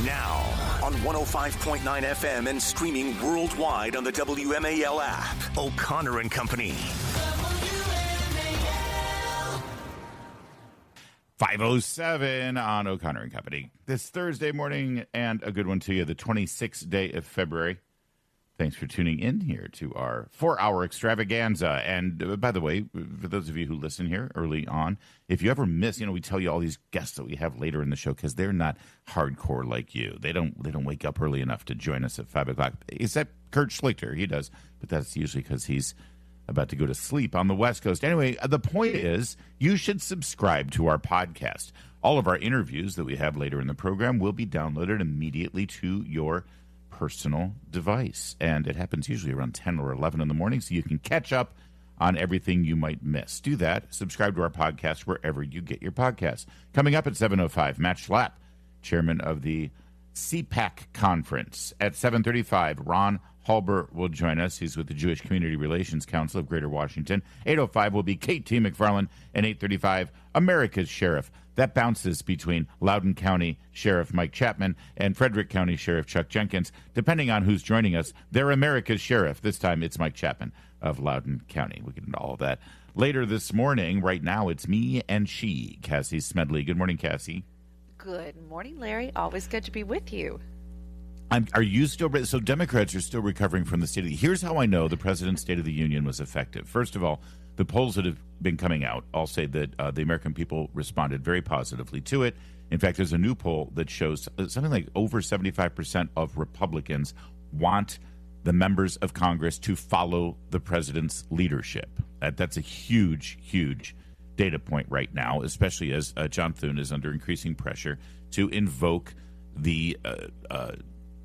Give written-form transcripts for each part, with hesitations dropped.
Now, on 105.9 FM and streaming worldwide on the WMAL app. O'Connor and Company. 5:07 on O'Connor and Company. This Thursday morning, and a good one to you, the 26th day of February. Thanks for tuning in here to our 4-hour extravaganza. And by the way, for those of you who listen here early on, if you ever miss, we tell you all these guests that we have later in the show because they're not hardcore like you. They don't wake up early enough to join us at 5 o'clock. Except Kurt Schlichter, he does, but that's usually because he's about to go to sleep on the West Coast. Anyway, the point is you should subscribe to our podcast. All of our interviews that we have later in the program will be downloaded immediately to your personal device. And it happens usually around 10 or 11 in the morning, so you can catch up on everything you might miss. Do that. Subscribe to our podcast wherever you get your podcasts. Coming up at 7:05, Matt Schlapp, chairman of the CPAC conference. At 7:35, Ron Halber will join us. He's with the Jewish Community Relations Council of Greater Washington. 8:05 will be Kate T. McFarland, and 8:35, America's Sheriff. That bounces between Loudoun County Sheriff Mike Chapman and Frederick County Sheriff Chuck Jenkins. Depending on who's joining us, they're America's Sheriff. This time it's Mike Chapman of Loudoun County. We'll get into all of that later this morning. Right now it's me and she, Cassie Smedile. Good morning, Cassie. Good morning, Larry. Always good to be with you. Are you still – so Democrats are still recovering from the State of the – here's how I know the President's State of the Union was effective. First of all, the polls that have been coming out all say that the American people responded very positively to it. In fact, there's a new poll that shows something like over 75% of Republicans want the members of Congress to follow the president's leadership. That's a huge, huge data point right now, especially as John Thune is under increasing pressure to invoke the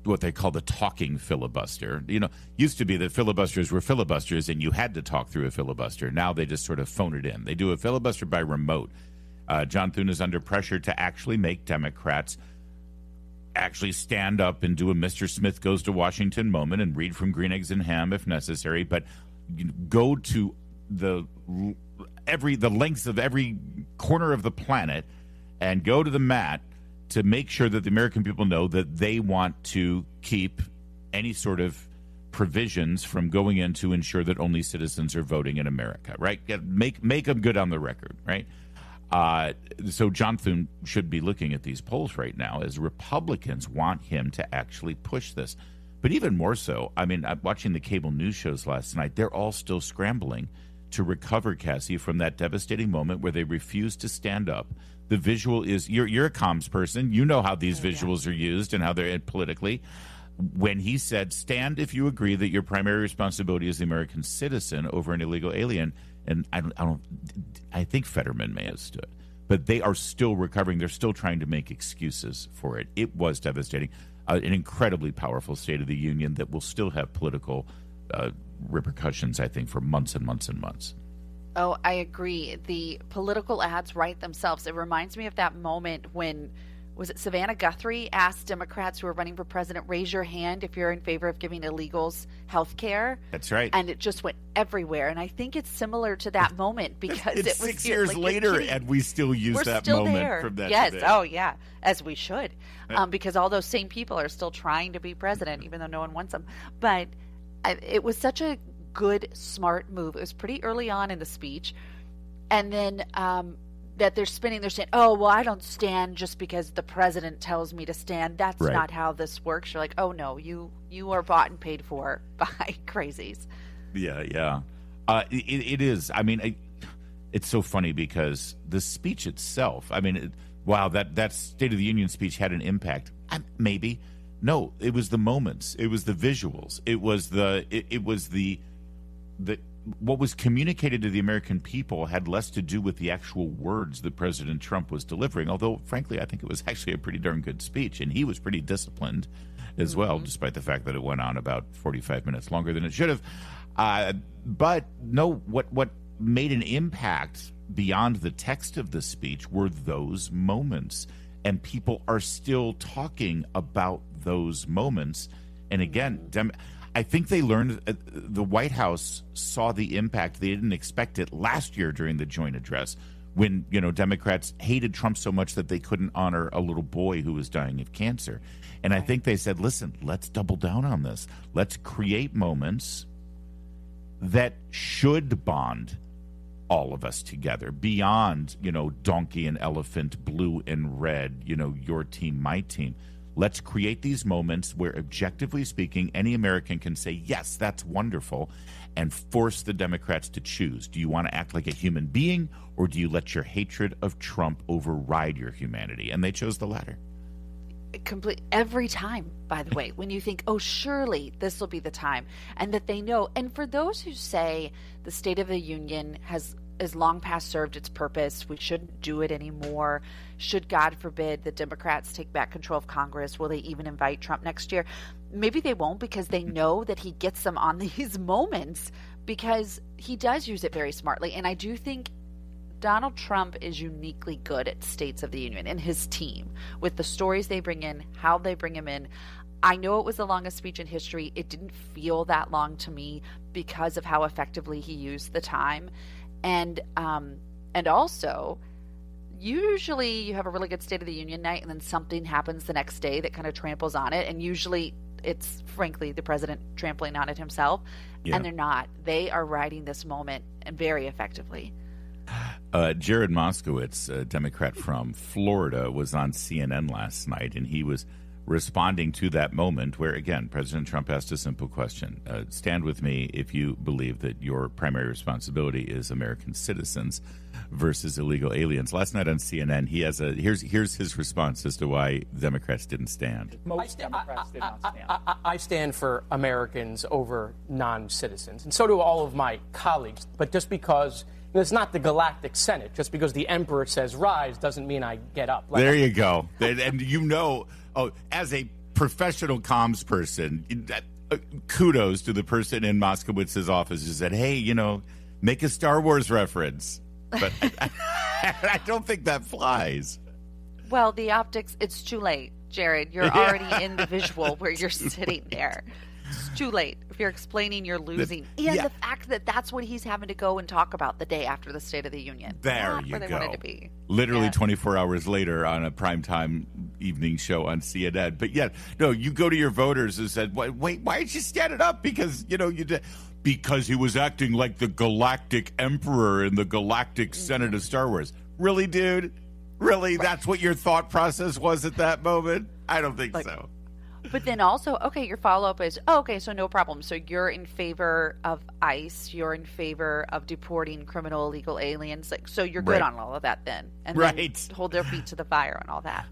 what they call the talking filibuster. Used to be that filibusters were filibusters and you had to talk through a filibuster. Now they just sort of phone it in. They do a filibuster by remote. John Thune is under pressure to actually make Democrats actually stand up and do a Mr. Smith Goes to Washington moment and read from Green Eggs and Ham if necessary, but go to the lengths of every corner of the planet and go to the mat to make sure that the American people know that they want to keep any sort of provisions from going in to ensure that only citizens are voting in America, right? Make them good on the record, right? So John Thune should be looking at these polls right now as Republicans want him to actually push this. But even more so, I'm watching the cable news shows last night. They're all still scrambling to recover, Cassie, from that devastating moment where they refused to stand up. The visual is, you're a comms person. You know how these visuals are used and how they're politically. When he said, stand if you agree that your primary responsibility is the American citizen over an illegal alien. And I think Fetterman may have stood. But they are still recovering. They're still trying to make excuses for it. It was devastating. An incredibly powerful State of the Union that will still have political repercussions, I think, for months and months and months. Oh, I agree. The political ads write themselves. It reminds me of that moment when, was it Savannah Guthrie asked Democrats who are running for president, raise your hand if you're in favor of giving illegals health care. That's right. And it just went everywhere. And I think it's similar to that moment because it's it was 6 years later and we still use that moment there. From that Yes. today. Oh, yeah. As we should. Because all those same people are still trying to be president, even though no one wants them. But it was such a good, smart move. It was pretty early on in the speech. And then that they're saying, oh, well, I don't stand just because the president tells me to stand. That's right. Not how this works. You're like, oh, no, you are bought and paid for by crazies. Yeah. It is. It's so funny because the speech itself, wow, that State of the Union speech had an impact. Maybe. No, it was the moments. It was the visuals. It was the what was communicated to the American people had less to do with the actual words that President Trump was delivering, although, frankly, I think it was actually a pretty darn good speech, and he was pretty disciplined as well, despite the fact that it went on about 45 minutes longer than it should have. But no, what made an impact beyond the text of the speech were those moments, and people are still talking about those moments. And again, I think they learned, the White House saw the impact. They didn't expect it last year during the joint address when, Democrats hated Trump so much that they couldn't honor a little boy who was dying of cancer. And I think they said, listen, let's double down on this. Let's create moments that should bond all of us together beyond, donkey and elephant, blue and red, your team, my team. Let's create these moments where, objectively speaking, any American can say, yes, that's wonderful, and force the Democrats to choose. Do you want to act like a human being, or do you let your hatred of Trump override your humanity? And they chose the latter. Every time, by the way, when you think, oh, surely this will be the time, and that they know. And for those who say the State of the Union has long past served its purpose, we shouldn't do it anymore, should, God forbid, the Democrats take back control of Congress, will they even invite Trump next year? Maybe they won't, because they know that he gets them on these moments, because he does use it very smartly. And I do think Donald Trump is uniquely good at States of the Union, and his team, with the stories they bring in, how they bring him in. I know it was the longest speech in history. It didn't feel that long to me because of how effectively he used the time. And also, usually you have a really good State of the Union night, and then something happens the next day that kind of tramples on it. And usually it's, frankly, the president trampling on it himself. Yeah. And they're not. They are riding this moment very effectively. Jared Moskowitz, a Democrat from Florida, was on CNN last night, and he was responding to that moment where, again, President Trump asked a simple question. Stand with me if you believe that your primary responsibility is American citizens versus illegal aliens. Last night on CNN, he has here's his response as to why Democrats didn't stand. Most Democrats did not stand. I stand for Americans over non-citizens, and so do all of my colleagues. But just because it's not the Galactic Senate, just because the Emperor says rise doesn't mean I get up. There you go. And as a professional comms person, kudos to the person in Moskowitz's office who said, hey, make a Star Wars reference. But I don't think that flies. Well, the optics, it's too late, Jared. You're already in the visual where you're sitting there. It's too late. If you're explaining, you're losing. And the fact that that's what he's having to go and talk about the day after the State of the Union. There Not you where go. They wanted to be. Literally 24 hours later on a primetime evening show on CNN. But you go to your voters and said, wait, why did you stand it up? Because, you did. Because he was acting like the Galactic Emperor in the Galactic Senate of Star Wars. Really, dude? Really? Right. That's what your thought process was at that moment? I don't think so. But then also, okay, your follow-up is, so no problem. So you're in favor of ICE. You're in favor of deporting criminal illegal aliens. So you're good on all of that then. And then hold their feet to the fire on all that.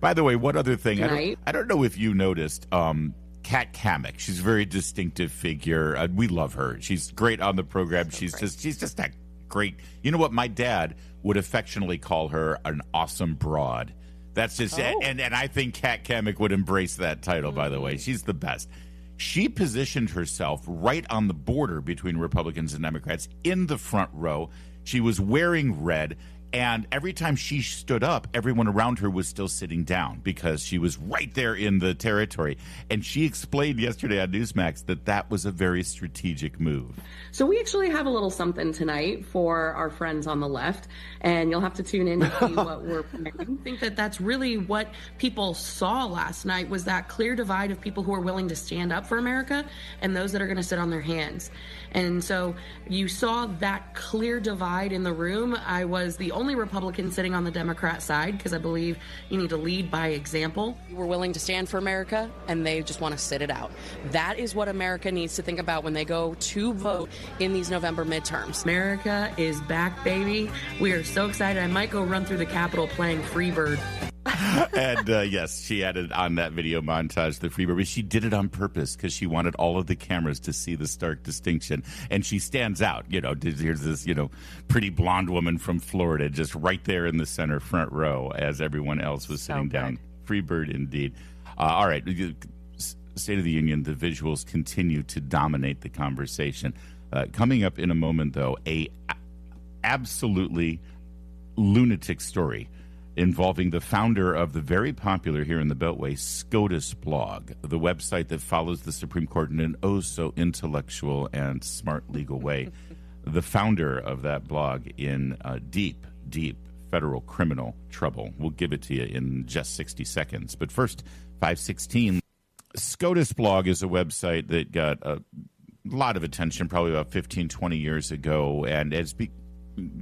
By the way, one other thing. I don't know if you noticed, Kat Kamek. She's a very distinctive figure. We love her. She's great on the program. She's just that great. You know what? My dad would affectionately call her an awesome broad. That's just it. And I think Kat Kamek would embrace that title, by the way. She's the best. She positioned herself right on the border between Republicans and Democrats in the front row. She was wearing red. And every time she stood up, everyone around her was still sitting down because she was right there in the territory. And she explained yesterday on Newsmax that was a very strategic move. So we actually have a little something tonight for our friends on the left, and you'll have to tune in to see what we're preparing. I think that's really what people saw last night was that clear divide of people who are willing to stand up for America and those that are going to sit on their hands. And so you saw that clear divide in the room. I was the only Republican sitting on the Democrat side because I believe you need to lead by example. We're willing to stand for America, and they just want to sit it out. That is what America needs to think about when they go to vote in these November midterms. America is back, baby. We are so excited. I might go run through the Capitol playing Freebird. And yes, she added on that video montage the Freebird, but she did it on purpose because she wanted all of the cameras to see the stark distinction. And she stands out. Here's this, pretty blonde woman from Florida just right there in the center front row as everyone else was sitting down. Freebird indeed. All right. State of the Union, the visuals continue to dominate the conversation. Coming up in a moment, though, a absolutely lunatic story involving the founder of the very popular here in the Beltway SCOTUSblog, the website that follows the Supreme Court in an so intellectual and smart legal way. The founder of that blog in deep, deep federal criminal trouble. We'll give it to you in just 60 seconds. But first, 516. SCOTUSblog is a website that got a lot of attention probably about 15, 20 years ago, and has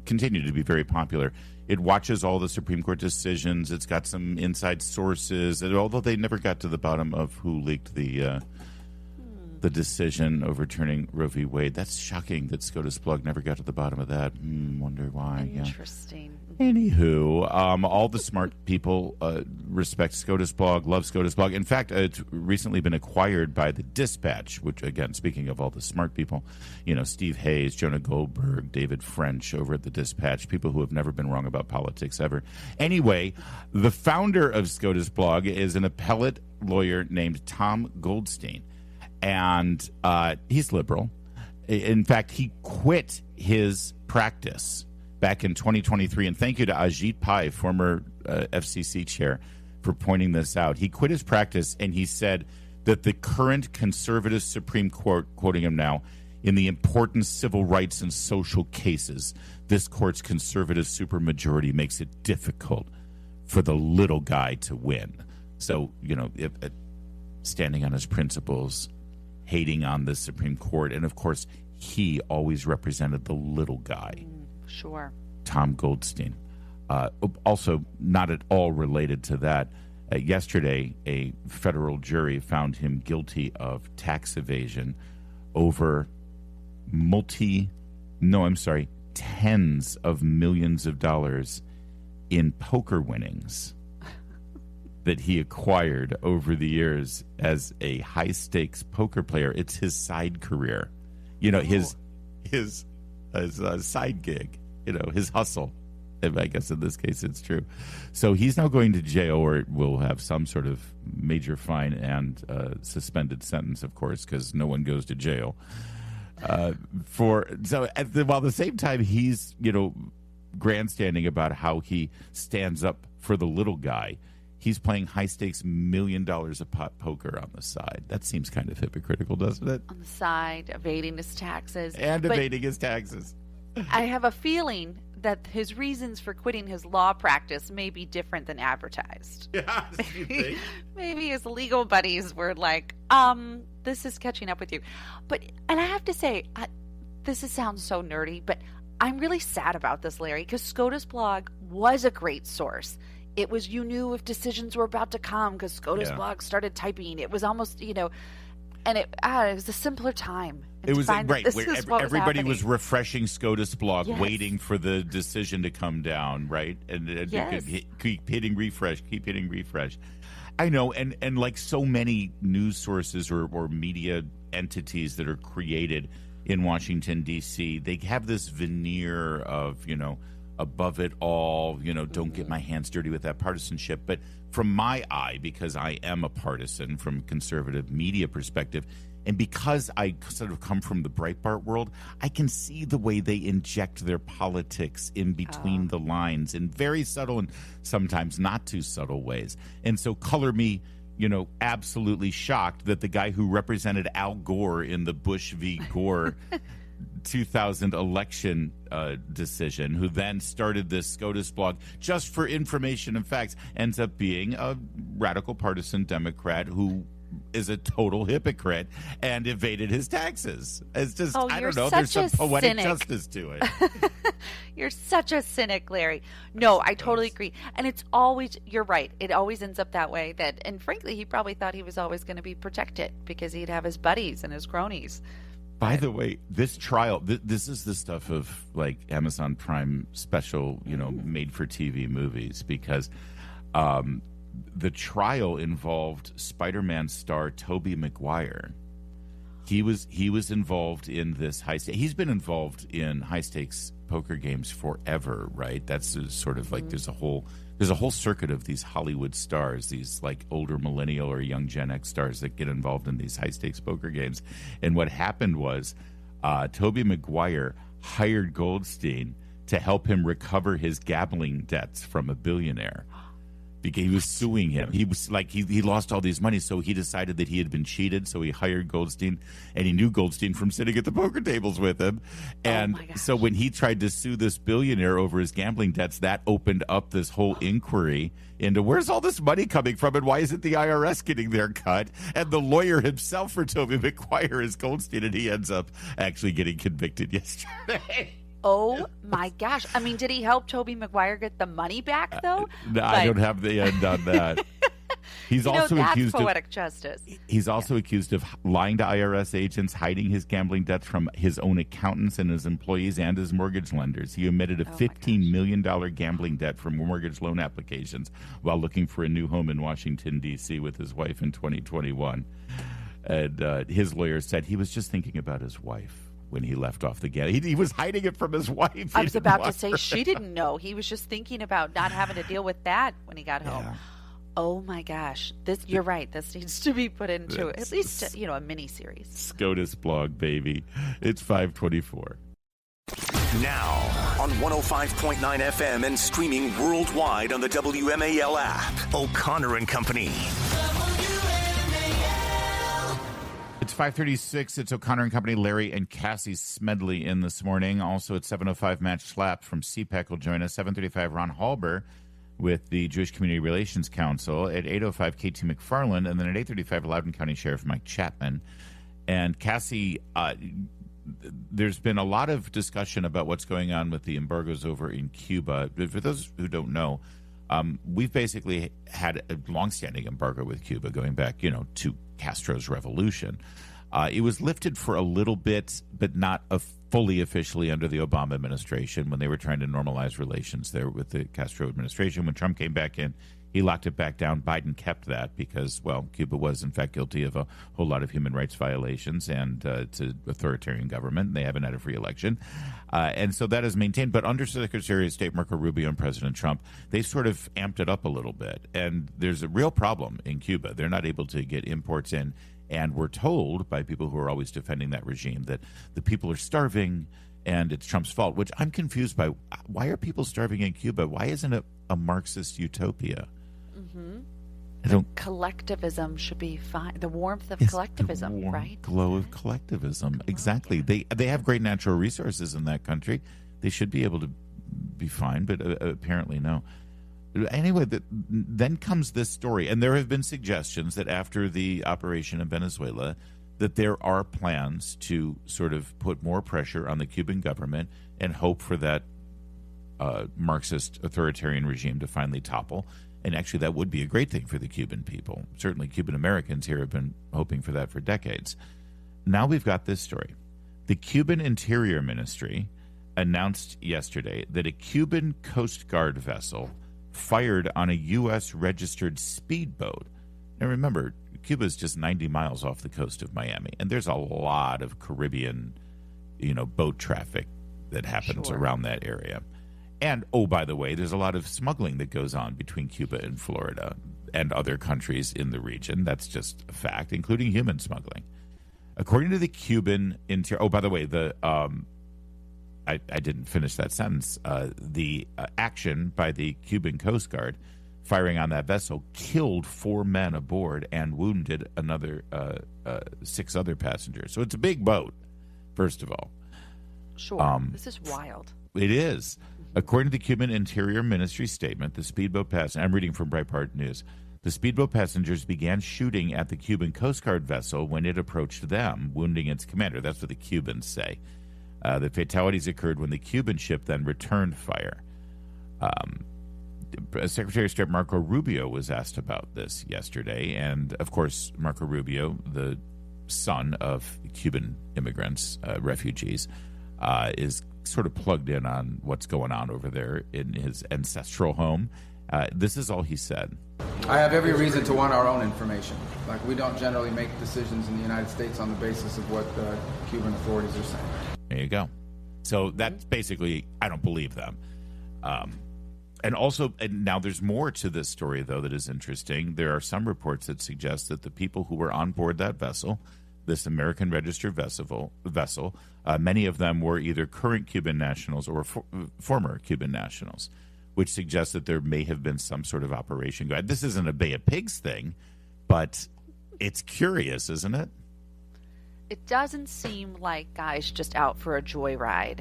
continued to be very popular. It watches all the Supreme Court decisions. It's got some inside sources, and although they never got to the bottom of who leaked the decision overturning Roe v. Wade. That's shocking that SCOTUSblog never got to the bottom of that. Wonder why. Interesting. Yeah. Anywho, all the smart people respect SCOTUSblog, love SCOTUSblog. In fact, it's recently been acquired by the Dispatch, which, again, speaking of all the smart people, Steve Hayes, Jonah Goldberg, David French over at the Dispatch, people who have never been wrong about politics ever. Anyway, the founder of SCOTUSblog is an appellate lawyer named Tom Goldstein. And he's liberal. In fact, he quit his practice back in 2023. And thank you to Ajit Pai, former FCC chair, for pointing this out. He quit his practice, and he said that the current conservative Supreme Court, quoting him now, in the important civil rights and social cases, this court's conservative supermajority makes it difficult for the little guy to win. So, if standing on his principles, hating on the Supreme Court, and of course, he always represented the little guy. Sure. Tom Goldstein. Also, not at all related to that, yesterday, a federal jury found him guilty of tax evasion over tens of millions of dollars in poker winnings that he acquired over the years as a high-stakes poker player. It's his side career, his side gig, his hustle. I guess in this case it's true. So he's now going to jail, or will have some sort of major fine and suspended sentence, of course, because no one goes to jail. While at the same time he's grandstanding about how he stands up for the little guy, he's playing high-stakes $1 million of pot poker on the side. That seems kind of hypocritical, doesn't it? On the side, evading his taxes. Evading his taxes. I have a feeling that his reasons for quitting his law practice may be different than advertised. Yeah, maybe his legal buddies were like, this is catching up with you. And I have to say, sounds so nerdy, but I'm really sad about this, Larry, because SCOTUSblog was a great source. It was, you knew if decisions were about to come because SCOTUSblog started typing. It was almost, and it was a simpler time. It was right where everybody was was refreshing SCOTUSblog, yes, waiting for the decision to come down, right? And yes, you could keep hitting refresh. I know, and like so many news sources or media entities that are created in Washington, D.C., they have this veneer of, above it all, don't get my hands dirty with that partisanship. But from my eye, because I am a partisan from a conservative media perspective, and because I sort of come from the Breitbart world, I can see the way they inject their politics in between the lines in very subtle and sometimes not too subtle ways. And so color me, absolutely shocked that the guy who represented Al Gore in the Bush v. Gore 2000 election decision, who then started this SCOTUSblog just for information and facts, ends up being a radical partisan Democrat who is a total hypocrite and evaded his taxes. It's just, I don't know, there's some poetic justice to it. You're such a cynic, Larry. No, I totally agree. And it's always, you're right, it always ends up that way. And frankly, he probably thought he was always going to be protected because he'd have his buddies and his cronies. By the way, this trial, this is the stuff of like Amazon Prime special, made for TV movies, because the trial involved Spider-Man star Tobey Maguire. He was involved in this he's been involved in high stakes poker games forever, right? That's sort of like there's a whole circuit of these Hollywood stars, these like older millennial or young Gen X stars that get involved in these high stakes poker games. And what happened was Tobey Maguire hired Goldstein to help him recover his gambling debts from a billionaire. because he was suing him. He was like, he lost all these money, so he decided that he had been cheated, so he hired Goldstein, and he knew Goldstein from sitting at the poker tables with him. And so when he tried to sue this billionaire over his gambling debts, that opened up this whole inquiry into where's all this money coming from and why isn't the IRS getting their cut? And the lawyer himself for Tobey Maguire is Goldstein, and he ends up actually getting convicted yesterday. Oh my gosh. I mean, did he help Tobey Maguire get the money back though? No, I don't have the end on that. He's also that's accused poetic justice. He's also accused of lying to IRS agents, hiding his gambling debts from his own accountants and his employees and his mortgage lenders. He omitted a $15 million gambling debt from mortgage loan applications while looking for a new home in Washington, D.C. with his wife in 2021. And his lawyer said he was just thinking about his wife when he left off the gambling. He was hiding it from his wife. I was about to say she didn't know. He was just thinking about not having to deal with that when he got home. Oh my gosh. You're right. This needs to be put into at least, a mini series. SCOTUSblog, baby. It's 5:24. Now on 105.9 FM and streaming worldwide on the WMAL app. O'Connor and Company. It's 5:36. It's O'Connor and Company. Larry and Cassie Smedile in this morning. Also at 7:05, Matt Schlapp from CPAC will join us. 7:35, Ron Halber with the Jewish Community Relations Council. At 8:05, K.T. McFarland. And then at 8:35, Loudoun County Sheriff Mike Chapman. And Cassie, there's been a lot of discussion about what's going on with the embargoes over in Cuba. For those who don't know, we've basically had a longstanding embargo with Cuba going back, to Castro's revolution. It was lifted for a little bit, but not fully officially under the Obama administration when they were trying to normalize relations there with the Castro administration. When Trump came back in, he locked it back down. Biden kept that because, Cuba was in fact guilty of a whole lot of human rights violations and to authoritarian government. They haven't had a free election. And so that is maintained. But under Secretary of State Marco Rubio and President Trump, they sort of amped it up a little bit. And there's a real problem in Cuba. They're not able to get imports in. And we're told by people who are always defending that regime that the people are starving and it's Trump's fault, which I'm confused by. Why are people starving in Cuba? Why isn't it a Marxist utopia? Mm-hmm. Collectivism should be fine. The warmth of collectivism, the warm right? Glow of collectivism. Exactly. They have great natural resources in that country. They should be able to be fine, but apparently no. Anyway, then comes this story, and there have been suggestions that after the operation in Venezuela, that there are plans to sort of put more pressure on the Cuban government and hope for that Marxist authoritarian regime to finally topple. And actually, that would be a great thing for the Cuban people. Certainly, Cuban Americans here have been hoping for that for decades. Now we've got this story. The Cuban Interior Ministry announced yesterday that a Cuban Coast Guard vessel fired on a U.S.-registered speedboat. Now remember, Cuba is just 90 miles off the coast of Miami, and there's a lot of Caribbean, boat traffic that happens around that area. And, by the way, there's a lot of smuggling that goes on between Cuba and Florida and other countries in the region. That's just a fact, including human smuggling. According to the Cuban Interior... by the way, I didn't finish that sentence. The action by the Cuban Coast Guard firing on that vessel killed 4 men aboard and wounded another 6 other passengers. So it's a big boat, first of all. Sure. This is wild. It is. According to the Cuban Interior Ministry statement, the speedboat passengers, I'm reading from Breitbart News, the speedboat passengers began shooting at the Cuban Coast Guard vessel when it approached them, wounding its commander. That's what the Cubans say. The fatalities occurred when the Cuban ship then returned fire. Secretary of State Marco Rubio was asked about this yesterday, and of course, Marco Rubio, the son of Cuban immigrants, refugees, is sort of plugged in on what's going on over there in his ancestral home. This is all he said. I have every reason to want our own information. We don't generally make decisions in the United States on the basis of what the Cuban authorities are saying. There you go. So that's basically, I don't believe them. And now there's more to this story, though, that is interesting. There are some reports that suggest that the people who were on board that vessel, this American registered vessel, many of them were either current Cuban nationals or former Cuban nationals, which suggests that there may have been some sort of operation. This isn't a Bay of Pigs thing, but it's curious, isn't it? It doesn't seem like guys just out for a joyride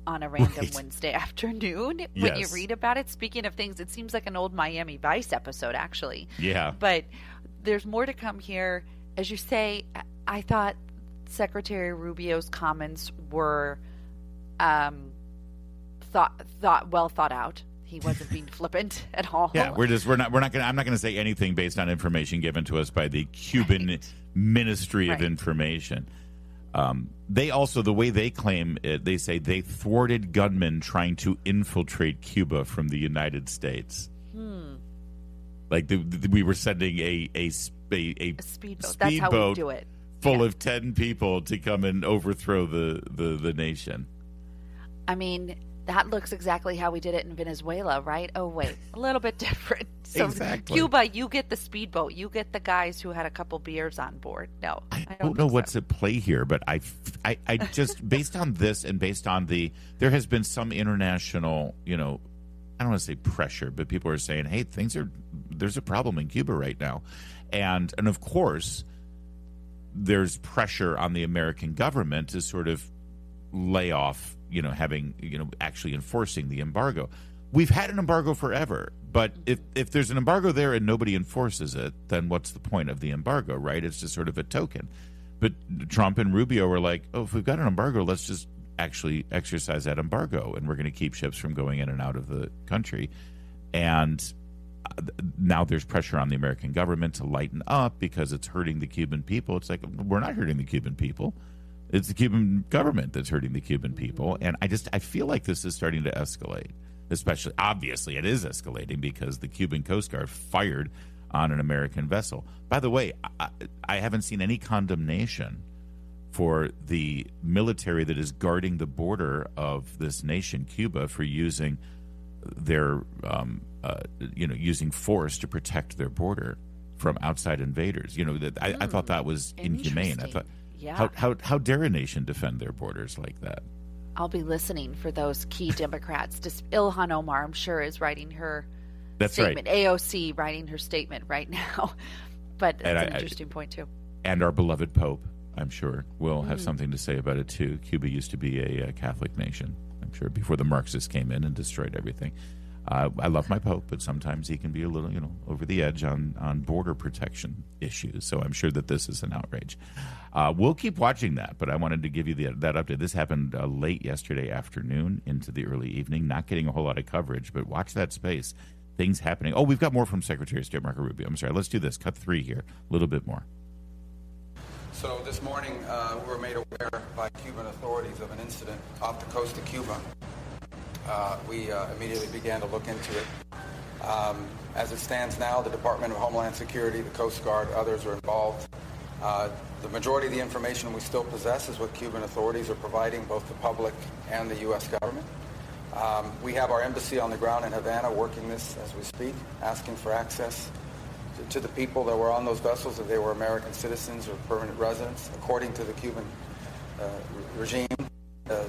on a random Wednesday afternoon when you read about it. Speaking of things, it seems like an old Miami Vice episode, actually. Yeah. But there's more to come here. As you say, I thought Secretary Rubio's comments were well thought out. He wasn't being flippant at all. Yeah, I'm not going to say anything based on information given to us by the Cuban Ministry of Information. They also, the way they claim it, they say they thwarted gunmen trying to infiltrate Cuba from the United States. Like we were sending a speedboat. That's how we do it. Full of 10 people to come and overthrow the nation. I mean, that looks exactly how we did it in Venezuela, right? Oh, wait, a little bit different. So exactly. Cuba, you get the speedboat. You get the guys who had a couple beers on board. No, I don't know what's at play here, but I just, based on this and based on there has been some international, I don't want to say pressure, but people are saying, hey, there's a problem in Cuba right now. And of course, there's pressure on the American government to sort of lay off, actually enforcing the embargo. We've had an embargo forever, but if there's an embargo there and nobody enforces it, then what's the point of the embargo, right? It's just sort of a token. But Trump and Rubio were like, oh, if we've got an embargo, let's just actually exercise that embargo, and we're going to keep ships from going in and out of the country. And now there's pressure on the American government to lighten up because it's hurting the Cuban people. It's like, we're not hurting the Cuban people. It's the Cuban government that's hurting the Cuban people. And I feel like this is starting to escalate, especially, obviously, it is escalating because the Cuban Coast Guard fired on an American vessel. By the way, I haven't seen any condemnation for the military that is guarding the border of this nation, Cuba, for using their, using force to protect their border from outside invaders. I thought that was inhumane. I thought, how dare a nation defend their borders like that? I'll be listening for those key Democrats. Ilhan Omar, I'm sure, is writing her statement. Right. AOC writing her statement right now. But that's an interesting point, too. And our beloved Pope, I'm sure, will have something to say about it, too. Cuba used to be a Catholic nation, I'm sure, before the Marxists came in and destroyed everything. I love my Pope, but sometimes he can be a little, over the edge on border protection issues. So I'm sure that this is an outrage. We'll keep watching that, but I wanted to give you that update. This happened late yesterday afternoon into the early evening. Not getting a whole lot of coverage, but watch that space. Things happening. Oh, we've got more from Secretary of State Marco Rubio. I'm sorry. Let's do this. Cut 3 here. A little bit more. So this morning, we were made aware by Cuban authorities of an incident off the coast of Cuba. We immediately began to look into it. As it stands now, the Department of Homeland Security, the Coast Guard, others are involved. The majority of the information we still possess is what Cuban authorities are providing both the public and the U.S. government. We have our embassy on the ground in Havana working this as we speak, asking for access to the people that were on those vessels, if they were American citizens or permanent residents. According to the Cuban regime, the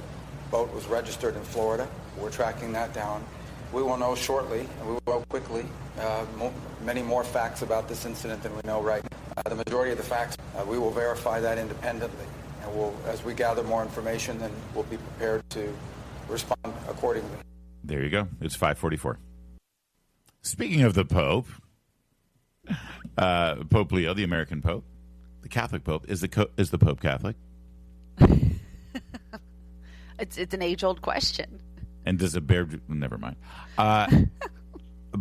boat was registered in Florida. We're tracking that down. We will know shortly, and we will know quickly, many more facts about this incident than we know right now. The majority of the facts, we will verify that independently. And as we gather more information, then we'll be prepared to respond accordingly. There you go. It's 5:44. Speaking of the Pope, Pope Leo, the American Pope, the Catholic Pope, is the Pope Catholic? It's an age-old question. And does it bear... Never mind.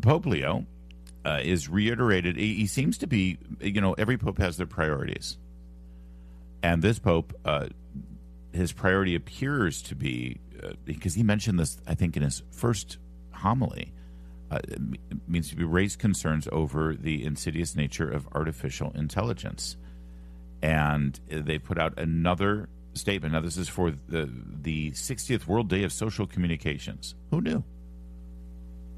Pope Leo is reiterated... He seems to be... every pope has their priorities. And this pope, his priority appears to be... because he mentioned this, I think, in his first homily. It means to be raised concerns over the insidious nature of artificial intelligence. And they put out another statement. Now, this is for the 60th World Day of Social Communications. Who knew?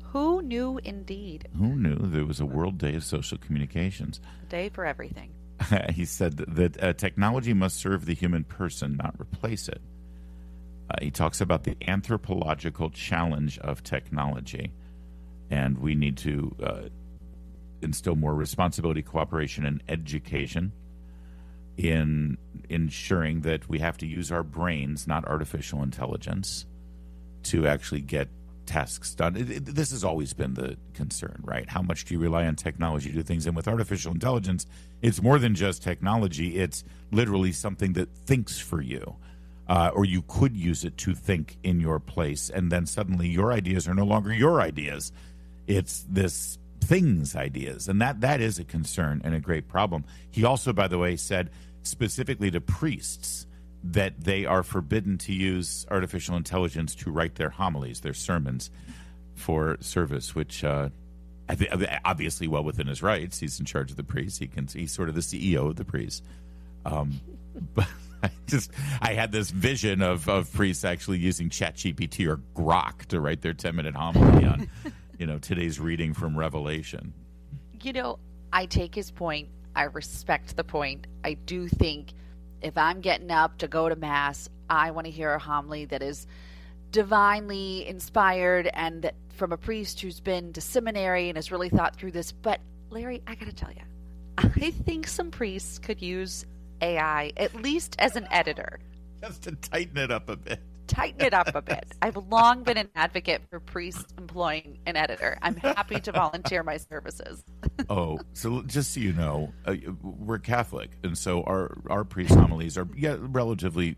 Who knew, indeed? Who knew there was a World Day of Social Communications? A day for everything. He said that technology must serve the human person, not replace it. He talks about the anthropological challenge of technology. And we need to instill more responsibility, cooperation, and education in ensuring that we have to use our brains, not artificial intelligence, to actually get tasks done. This has always been the concern, right? How much do you rely on technology to do things? And with artificial intelligence, it's more than just technology. It's literally something that thinks for you, or you could use it to think in your place. And then suddenly your ideas are no longer your ideas. It's this thing's ideas. And that is a concern and a great problem. He also, by the way, said specifically to priests that they are forbidden to use artificial intelligence to write their homilies, their sermons for service, which obviously well within his rights. He's in charge of the priests. He's sort of the CEO of the priests. But I had this vision of priests actually using ChatGPT or Grok to write their 10-minute homily on, today's reading from Revelation. I take his point. I respect the point. I do think if I'm getting up to go to Mass, I want to hear a homily that is divinely inspired and that from a priest who's been to seminary and has really thought through this. But, Larry, I got to tell you, I think some priests could use AI, at least as an editor. Just to tighten it up a bit. I've long been an advocate for priests employing an editor. I'm happy to volunteer my services. So just so you know, we're Catholic, and so our priest homilies are relatively.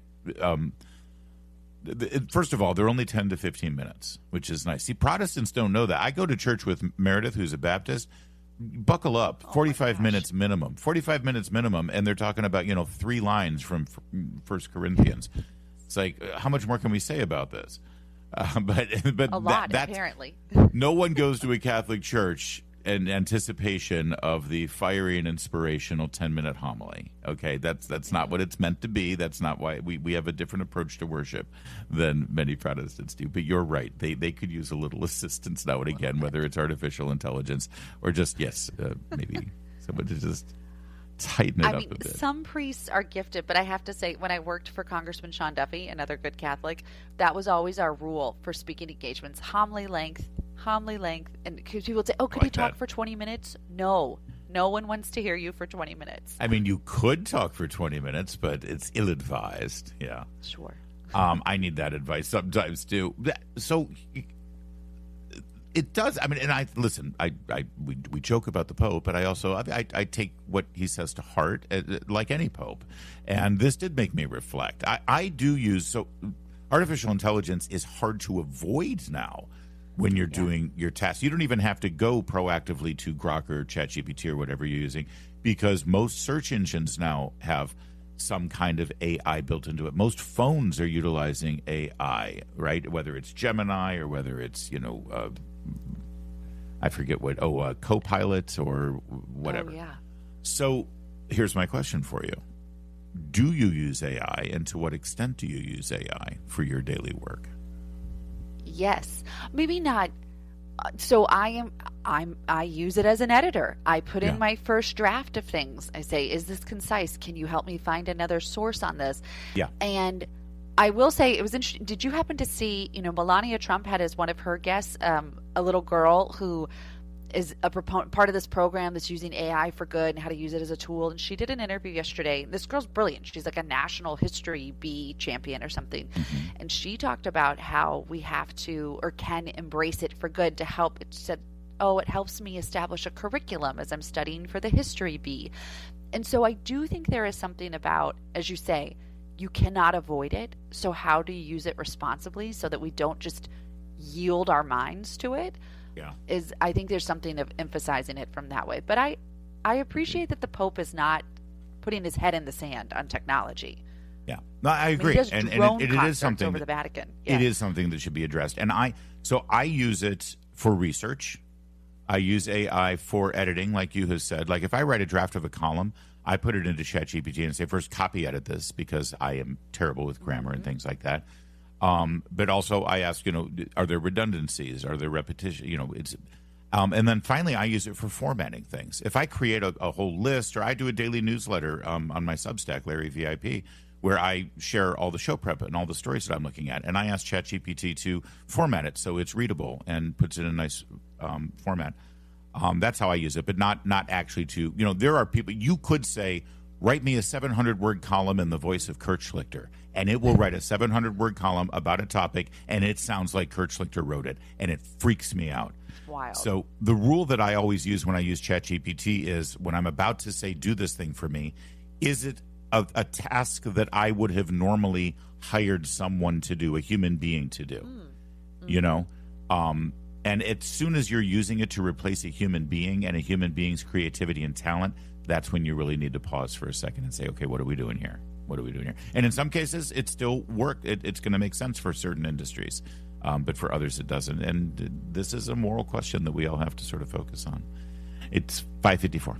First of all, they're only 10 to 15 minutes, which is nice. See, Protestants don't know that. I go to church with Meredith, who's a Baptist. Buckle up, 45 minutes minimum. 45 minutes minimum, and they're talking about 3 lines from 1 Corinthians. It's like, how much more can we say about this? But a lot, apparently. No one goes to a Catholic church in anticipation of the fiery and inspirational 10-minute homily. Okay, that's not what it's meant to be. That's not why we have a different approach to worship than many Protestants do. But you're right. They could use a little assistance now and again, whether it's artificial intelligence or just, maybe someone to just tighten it up a bit. Some priests are gifted, but I have to say, when I worked for Congressman Sean Duffy, another good Catholic, that was always our rule for speaking engagements: homily length, and because people would say, could you talk for 20 minutes? No one wants to hear you for 20 minutes. I mean, you could talk for 20 minutes, but it's ill-advised. Yeah, sure. I need that advice sometimes too. So it does. I mean, and we joke about the Pope, but I also I take what he says to heart, like any Pope. And this did make me reflect. I do use artificial intelligence is hard to avoid now when you're doing your tasks. You don't even have to go proactively to Grok or ChatGPT or whatever you're using, because most search engines now have some kind of AI built into it. Most phones are utilizing AI, right? Whether it's Gemini or whether it's I forget what, Copilot or whatever. Oh, yeah. So here's my question for you. Do you use AI, and to what extent do you use AI for your daily work? Yes. Maybe not. So I use it as an editor. I put in my first draft of things. I say, is this concise? Can you help me find another source on this? Yeah. And I will say, it was interesting. Did you happen to see, Melania Trump had as one of her guests a little girl who is a part of this program that's using AI for good and how to use it as a tool. And she did an interview yesterday. This girl's brilliant. She's like a national history bee champion or something. Mm-hmm. And she talked about how we have to or can embrace it for good to help. It said, it helps me establish a curriculum as I'm studying for the history bee. And so I do think there is something about, as you say, you cannot avoid it. So how do you use it responsibly so that we don't just yield our minds to it? Yeah, I think there's something of emphasizing it from that way. But I appreciate that the Pope is not putting his head in the sand on technology. Yeah, no, I agree, and it is something over the Vatican. Yeah. It is something that should be addressed, and I use it for research. I use AI for editing, like you have said. Like if I write a draft of a column, I put it into ChatGPT and say, first copy edit this, because I am terrible with grammar and things like that. But also I ask, are there redundancies? Are there repetition? And then finally I use it for formatting things. If I create a whole list, or I do a daily newsletter on my Substack, Larry VIP, where I share all the show prep and all the stories that I'm looking at. And I asked ChatGPT to format it so it's readable and puts it in a nice format. That's how I use it, but not actually to, there are people, you could say, write me a 700-word column in the voice of Kurt Schlichter, and it will write a 700-word column about a topic, and it sounds like Kurt Schlichter wrote it, and it freaks me out. Wild. So the rule that I always use when I use ChatGPT is when I'm about to say, do this thing for me, is it a task that I would have normally hired someone to do, a human being to do, and as soon as you're using it to replace a human being and a human being's creativity and talent, that's when you really need to pause for a second and say, okay, what are we doing here? What are we doing here? And in some cases, it still works. It's going to make sense for certain industries, but for others, it doesn't. And this is a moral question that we all have to sort of focus on. It's 5:54.